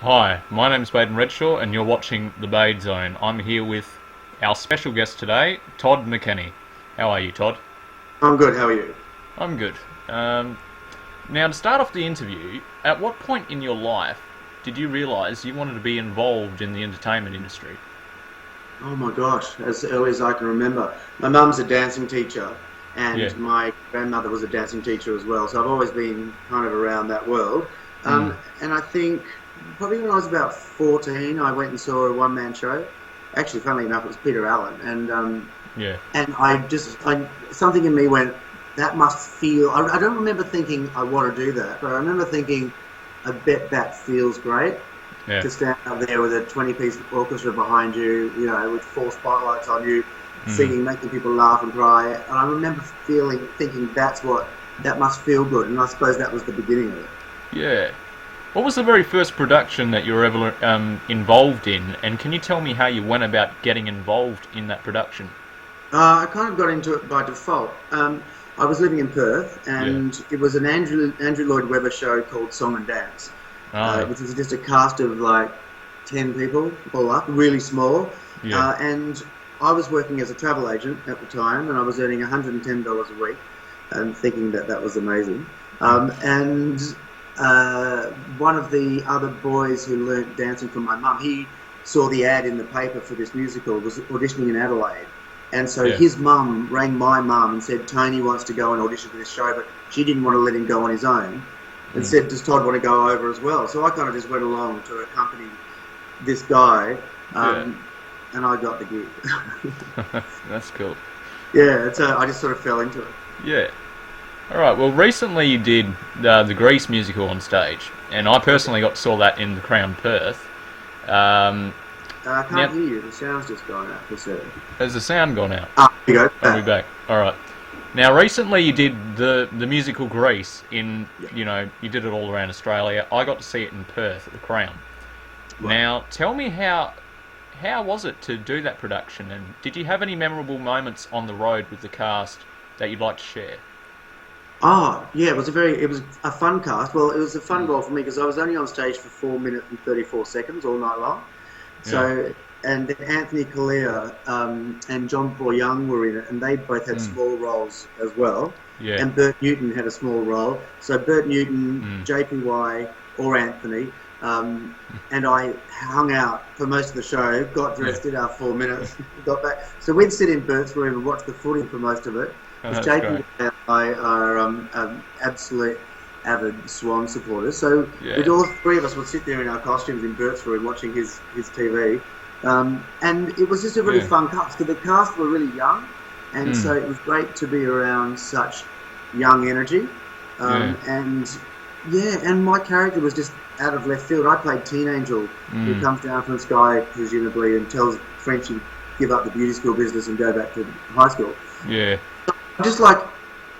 Hi, my name's Baden Redshaw and you're watching the BaydZone. I'm here with our special guest today, Todd Mckenney. How are you, Todd? I'm good. How are you? I'm good. Now, to start off the interview, at what point in your life did you realise you wanted to be involved in the entertainment industry? Oh my gosh, as early as I can remember. My mum's a dancing teacher, Yeah. and my grandmother was a dancing teacher as well. So I've always been kind of around that world. Mm. And I think probably when I was about 14, I went and saw a one-man show. Actually, funnily enough, it was Peter Allen, Yeah. and something in me went, that must feel. I don't remember thinking I want to do that, but I remember thinking, I bet that feels great. Yeah. To stand up there with a 20-piece orchestra behind you, with four spotlights on you, Mm. singing, making people laugh and cry. And I remember thinking that must feel good. And I suppose that was the beginning of it. Yeah. What was the very first production that you were ever involved in, and can you tell me how you went about getting involved in that production? I kind of got into it by default. I was living in Perth, Yeah. and it was an Andrew Lloyd Webber show called Song and Dance, Oh, which was just a cast of like 10 people all up, really small. yeah. And I was working as a travel agent at the time, and I was earning $110 a week, and thinking that that was amazing. And one of the other boys who learnt dancing from my mum, he saw the ad in the paper for this musical, was auditioning in Adelaide. And so Yeah. his mum rang my mum and said, Tony wants to go and audition for this show, but she didn't want to let him go on his own. And Mm. said, does Todd want to go over as well? So I kind of just went along to accompany this guy, Yeah. and I got the gig. That's cool. Yeah, so I just sort of fell into it. Yeah. All right. Well, recently you did the Grease musical on stage, and I personally got saw that in the Crown Perth. Um, I now, can't hear you. The sound's just gone out for a second. has the sound gone out? Here you go. Are we back? All right. Now, recently you did the musical Grease in, Yeah. you did it all around Australia. I got to see it in Perth at the Crown. Right. Now, tell me how was it to do that production, and did you have any memorable moments on the road with the cast that you'd like to share? Oh, yeah, it was a fun cast. Well, it was a fun Mm. role for me because I was only on stage for 4 minutes and 34 seconds all night long. Yeah. So, and Anthony Collier and John Paul Young were in it, and they both had Mm. small roles as well. Yeah. And Bert Newton had a small role. So Bert Newton, Mm. JPY, or Anthony, and I hung out for most of the show, got dressed, Yeah. did our 4 minutes, got back. So we'd sit in Bert's room and watch the footy for most of it. Oh, Because that's JP great. and I are absolute avid Swan supporters. So Yeah. we'd all three of us would sit there in our costumes in Bert's room watching his TV. And it was just a really Yeah. fun cast because the cast were really young. And Mm. so it was great to be around such young energy. Yeah. And yeah, and my character was just out of left field. I played Teen Angel, who Mm. comes down from the sky, presumably, and tells Frenchie give up the beauty school business and go back to high school. Yeah. I'm just like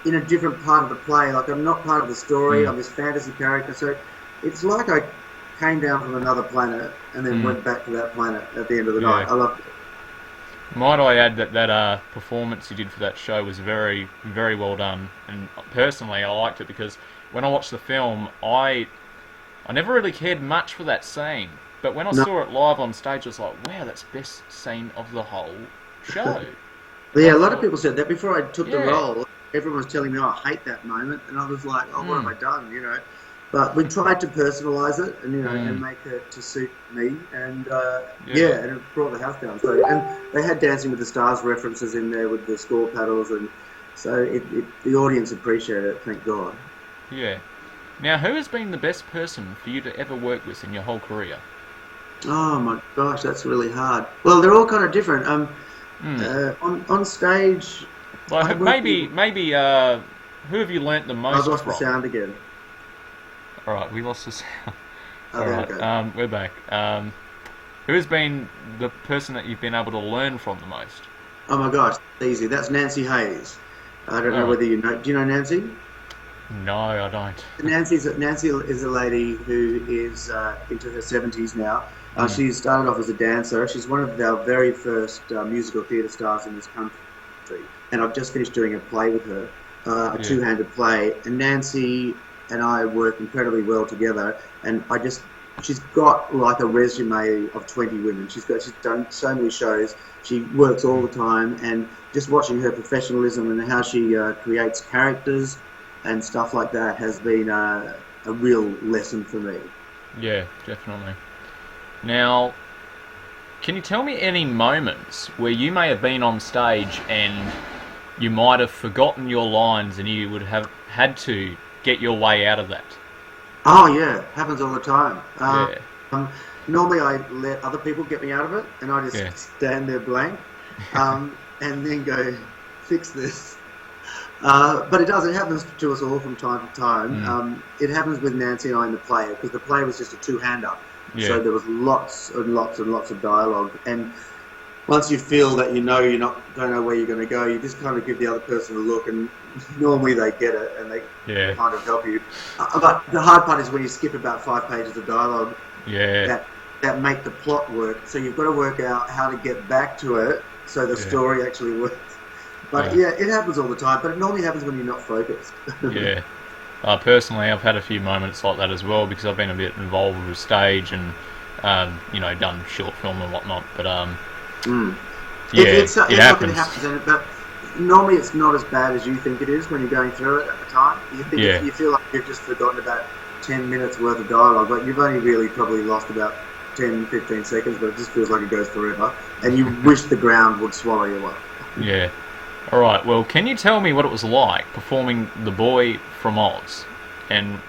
in a different part of the play. Like I'm not part of the story. Mm. I'm this fantasy character. So it's like I came down from another planet and then Mm. went back to that planet at the end of the Yeah. night. I loved it. Might I add that performance you did for that show was very, very well done, and personally I liked it because when I watched the film, I never really cared much for that scene, but when I No. saw it live on stage, I was like, wow, that's the best scene of the whole show. But yeah, I a lot of thought, people said that before I took the yeah, role. Everyone was telling me, "Oh, I hate that moment," and I was like, "Oh, what have mm, I done?" But we tried to personalise it and and mm, make it to suit me, and yeah, and it brought the house down. So and they had Dancing with the Stars references in there with the score paddles, and so the audience appreciated it. Thank God. yeah. Now, who has been the best person for you to ever work with in your whole career? Oh my gosh, that's really hard. Well, they're all kind of different. Mm. On stage, I Like worked with. maybe who have you learnt the I've most lost the from? sound again. All right, we lost the sound. Oh, All there we right, go. we're back. Who has been the person that you've been able to learn from the most? Oh my gosh, it's easy. That's Nancy Hayes. I don't know Oh, whether you know. Do you know Nancy? no, I don't. Nancy is a lady who is into her 70s now. Mm. She started off as a dancer. She's one of our very first musical theatre stars in this country. And I've just finished doing a play with her, a Yeah. two-handed play. And Nancy and I work incredibly well together. And I just she's got like a resume of 20 women. She's done so many shows. She works all the time, and just watching her professionalism and how she creates characters and stuff like that has been a real lesson for me. Yeah, definitely. Now, can you tell me any moments where you may have been on stage and you might have forgotten your lines and you would have had to get your way out of that? Oh yeah, happens all the time. Yeah. Normally I let other people get me out of it, and I just Yeah. stand there blank, and then go, fix this. But it does. It happens to us all from time to time. It happens with Nancy and I in The Play, because The Play was just a two-hander. Yeah. So there was lots and lots and lots of dialogue. And once you feel that don't know where you're going to go, you just kind of give the other person a look, and normally they get it and they kind of help you. But the hard part is when you skip about 5 pages of dialogue that make the plot work. So you've got to work out how to get back to it so the story actually works. But it happens all the time, but it normally happens when you're not focused. Yeah. Personally, I've had a few moments like that as well, because I've been a bit involved with stage and, done short film and whatnot. But, it happens. But normally it's not as bad as you think it is when you're going through it at the time. You feel like you've just forgotten about 10 minutes worth of dialogue, but you've only really probably lost about 10, 15 seconds, but it just feels like it goes forever, and you wish the ground would swallow you up. Yeah. All right. Well, can you tell me what it was like performing The Boy from Oz, and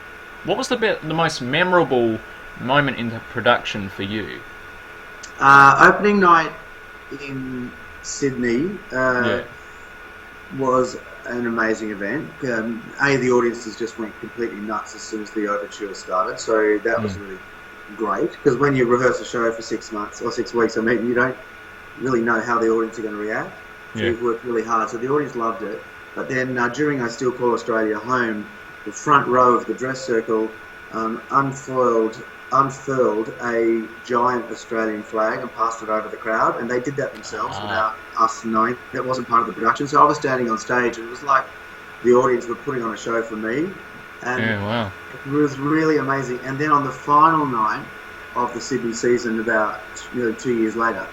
what was the most memorable moment in the production for you? Opening night in Sydney was an amazing event. The audiences just went completely nuts as soon as the overture started, so that was really great, because when you rehearse a show for 6 months or 6 weeks, you don't really know how the audience are going to react. So you've worked really hard. So the audience loved it. But then during I Still Call Australia Home, the front row of the dress circle unfurled a giant Australian flag and passed it over the crowd. And they did that themselves without us knowing. That wasn't part of the production. So I was standing on stage, and it was like the audience were putting on a show for me. And it was really amazing. And then on the final night of the Sydney season, about 2 years later,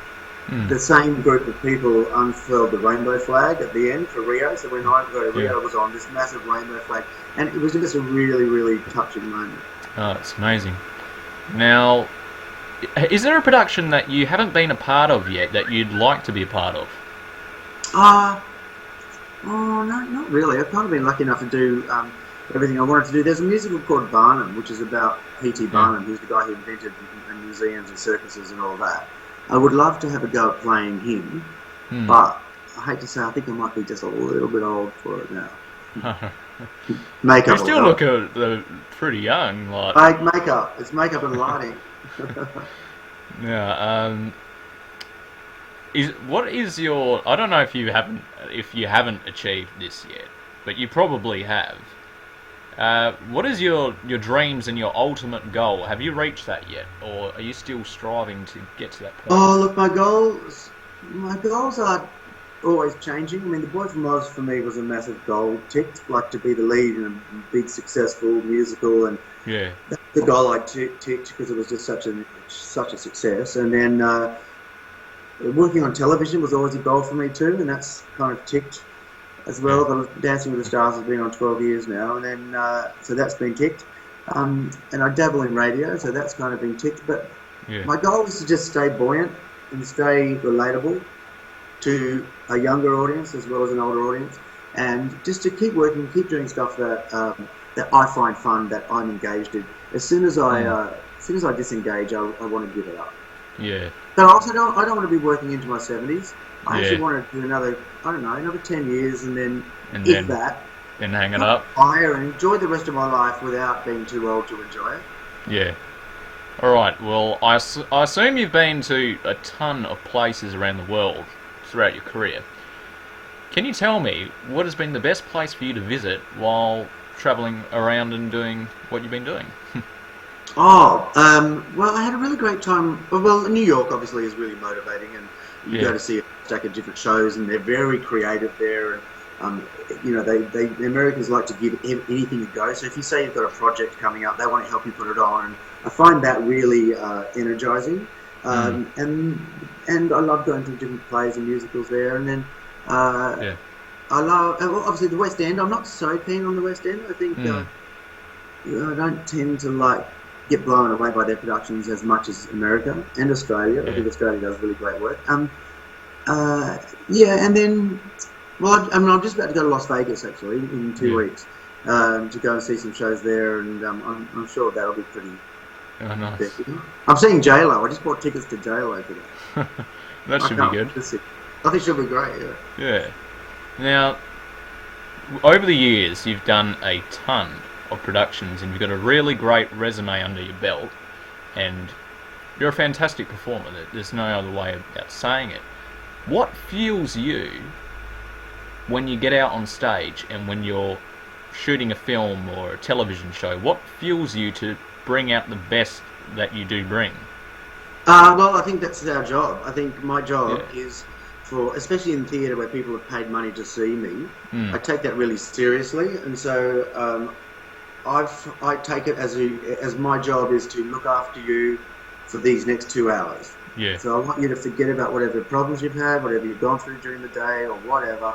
the same group of people unfurled the rainbow flag at the end for Rio. So when Rio was on, this massive rainbow flag, and it was just a really, really touching moment. Oh, it's amazing. Now, is there a production that you haven't been a part of yet that you'd like to be a part of? No, not really. I've kind of been lucky enough to do everything I wanted to do. There's a musical called Barnum, which is about P.T. Barnum, who's the guy who invented museums and circuses and all that. I would love to have a go at playing him, but I hate to say, I think I might be just a little bit old for it now. Makeup. You still look pretty young. Makeup. It's makeup and lighting. What is your? I don't know if you haven't achieved this yet, but you probably have. What is your dreams and your ultimate goal? Have you reached that yet, or are you still striving to get to that point? Oh, look, my goals are always changing. I mean, The Boy from Oz for me was a massive goal ticked, like to be the lead in a big successful musical, and that's the goal I ticked because it was just such a success. And then working on television was always a goal for me too, and that's kind of ticked as well. But Dancing with the Stars has been on 12 years now, and then so that's been ticked. And I dabble in radio, so that's kind of been ticked. But my goal is to just stay buoyant and stay relatable to a younger audience as well as an older audience, and just to keep working, keep doing stuff that I find fun, that I'm engaged in. As soon as I disengage, I want to give it up. Yeah. But I also don't want to be working into my 70s. I actually want to do another 10 years, and then hang it up, retire and enjoy the rest of my life without being too old to enjoy it. Yeah. All right. Well, I assume you've been to a ton of places around the world throughout your career. Can you tell me what has been the best place for you to visit while travelling around and doing what you've been doing? Well, I had a really great time. Well, New York obviously is really motivating, and you go to see a stack of different shows, and they're very creative there. And the Americans like to give anything a go. So if you say you've got a project coming up, they want to help you put it on. And I find that really energizing. And I love going to different plays and musicals there. And then I love, obviously, the West End. I'm not so keen on the West End. I think I don't tend to get blown away by their productions as much as America and Australia. I think Australia does really great work. And then, I'm just about to go to Las Vegas actually in 2 weeks to go and see some shows there, and I'm sure that'll be pretty. Oh, nice. I'm seeing J-Lo. I just bought tickets to J-Lo today. That should be good. I think she'll be great. Yeah. Now, over the years, you've done a ton of productions, and you've got a really great resume under your belt, and you're a fantastic performer. There's no other way about saying it. What fuels you when you get out on stage and when you're shooting a film or a television show? What fuels you to bring out the best that you do bring? Well, I think that's our job. I think my job is especially in theatre where people have paid money to see me, I take that really seriously, and so I take it as my job is to look after you for these next 2 hours. Yeah. So I want you to forget about whatever problems you've had, whatever you've gone through during the day, or whatever.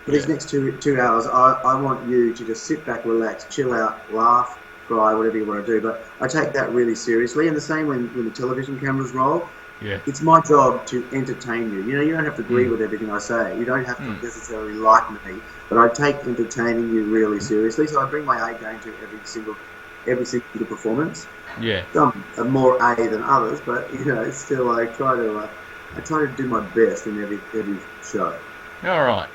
For these next two hours, I want you to just sit back, relax, chill out, laugh, cry, whatever you want to do. But I take that really seriously, and the same when the television cameras roll. Yeah. It's my job to entertain you. You know, you don't have to agree with everything I say. You don't have to necessarily like me, but I take entertaining you really seriously. So I bring my A game to every single performance. Yeah. Some are more A than others, but still I try to do my best in every show. All right.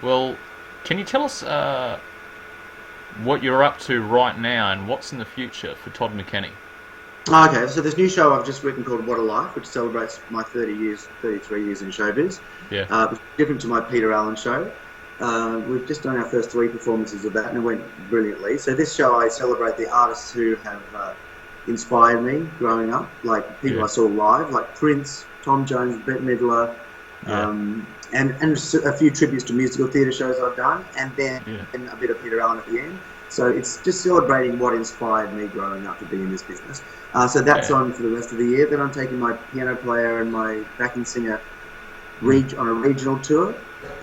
Well, can you tell us what you're up to right now and what's in the future for Todd Mckenney? Okay, so this new show I've just written called What a Life, which celebrates my 33 years in showbiz. Yeah. It's different to my Peter Allen show. We've just done our first 3 performances of that, and it went brilliantly. So this show I celebrate the artists who have inspired me growing up, like people I saw live, like Prince, Tom Jones, Bette Midler, and a few tributes to musical theatre shows I've done, and then a bit of Peter Allen at the end. So it's just celebrating what inspired me growing up to be in this business. So that's on for the rest of the year. Then I'm taking my piano player and my backing singer on a regional tour,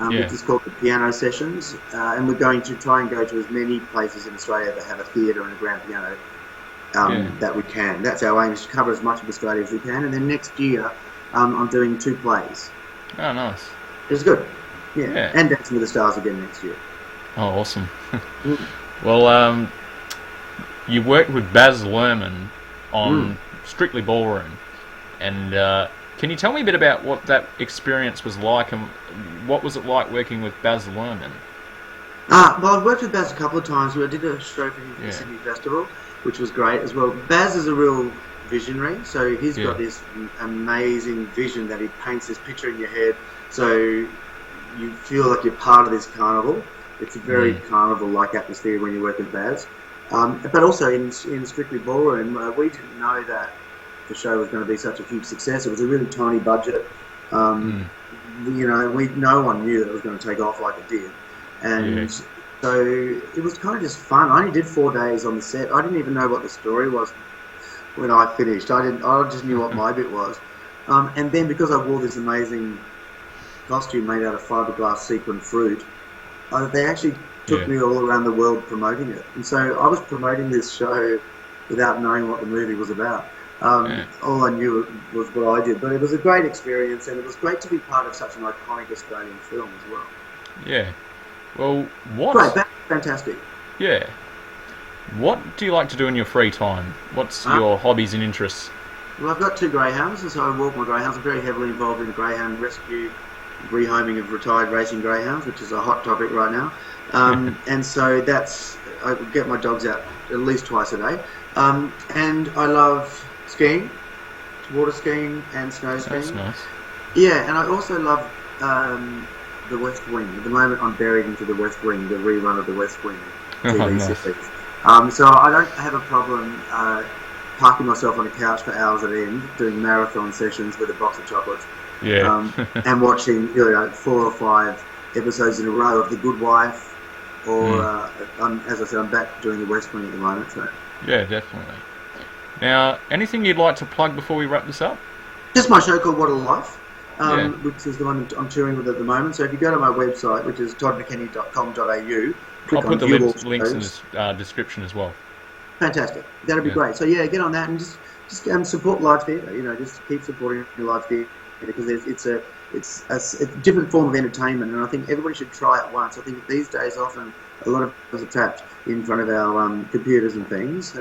which is called the Piano Sessions. And we're going to try and go to as many places in Australia that have a theatre and a grand piano that we can. That's our aim, is to cover as much of Australia as we can. And then next year, I'm doing 2 plays. Oh, nice. It's good. Yeah. And Dancing with the Stars again next year. Oh, awesome. Well, you worked with Baz Luhrmann on Strictly Ballroom, and can you tell me a bit about what that experience was like, and what was it like working with Baz Luhrmann? Well, I've worked with Baz a couple of times. I did a show for him for the Sydney Festival, which was great as well. Baz is a real visionary, so he's got this amazing vision that he paints this picture in your head, so you feel like you're part of this carnival. It's a very carnival-like atmosphere when you work with Baz. But also in Strictly Ballroom, we didn't know that the show was going to be such a huge success. It was a really tiny budget. No one knew that it was going to take off like it did. And so it was kind of just fun. I only did 4 days on the set. I didn't even know what the story was when I finished. I just knew what my bit was. And then because I wore this amazing costume made out of fiberglass sequin fruit, they actually took me all around the world promoting it. And so I was promoting this show without knowing what the movie was about. All I knew was what I did. But it was a great experience, and it was great to be part of such an iconic Australian film as well. Yeah. Well, what... Great, fantastic. Yeah. What do you like to do in your free time? What's your hobbies and interests? Well, I've got 2 greyhounds, and so I walk my greyhounds. I'm very heavily involved in the greyhound rescue, rehoming of retired racing greyhounds, which is a hot topic right now. And so I get my dogs out at least twice a day. And I love skiing, water skiing and snow skiing. That's nice. Yeah, and I also love the West Wing. At the moment I'm buried into the West Wing, the rerun of the West Wing TV series. So I don't have a problem parking myself on a couch for hours at end, doing marathon sessions with a box of chocolates. And watching 4 or 5 episodes in a row of The Good Wife, or as I said, I'm back doing the West Wing at the moment. So. Yeah, definitely. Now, anything you'd like to plug before we wrap this up? Just my show called What a Life, Yeah. which is the one I'm touring with at the moment. So if you go to my website, which is toddmckenney.com.au, I'll click put on the View All links in Shows. the description as well. Fantastic. That'd be Yeah. great. So yeah, get on that and just support live theatre. You know, just keep supporting live theatre because it's a different form of entertainment, and I think everybody should try it once. I think these days often a lot of us are trapped in front of our computers and things,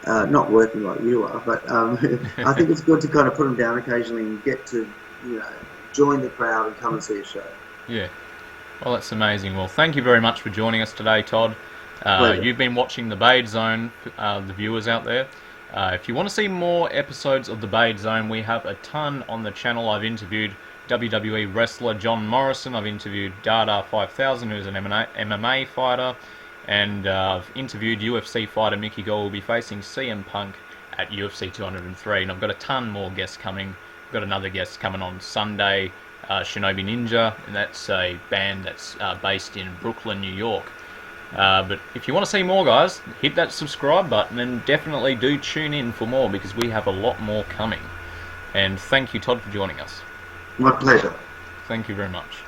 not working like you are. But I think it's good to kind of put them down occasionally and get to join the crowd and come and see a show. Yeah. Well, that's amazing. Well, thank you very much for joining us today, Todd. You've been watching the BaydZone, the viewers out there. If you want to see more episodes of the BaydZone, we have a ton on the channel. I've interviewed WWE wrestler John Morrison. I've interviewed Dada 5000, who's an MMA fighter. And I've interviewed UFC fighter Mickey Gall, who will be facing CM Punk at UFC 203. And I've got a ton more guests coming. I've got another guest coming on Sunday, Shinobi Ninja, and that's a band that's based in Brooklyn, New York. But if you want to see more, guys, hit that subscribe button and definitely do tune in for more because we have a lot more coming. And thank you, Todd, for joining us. My pleasure. Thank you very much.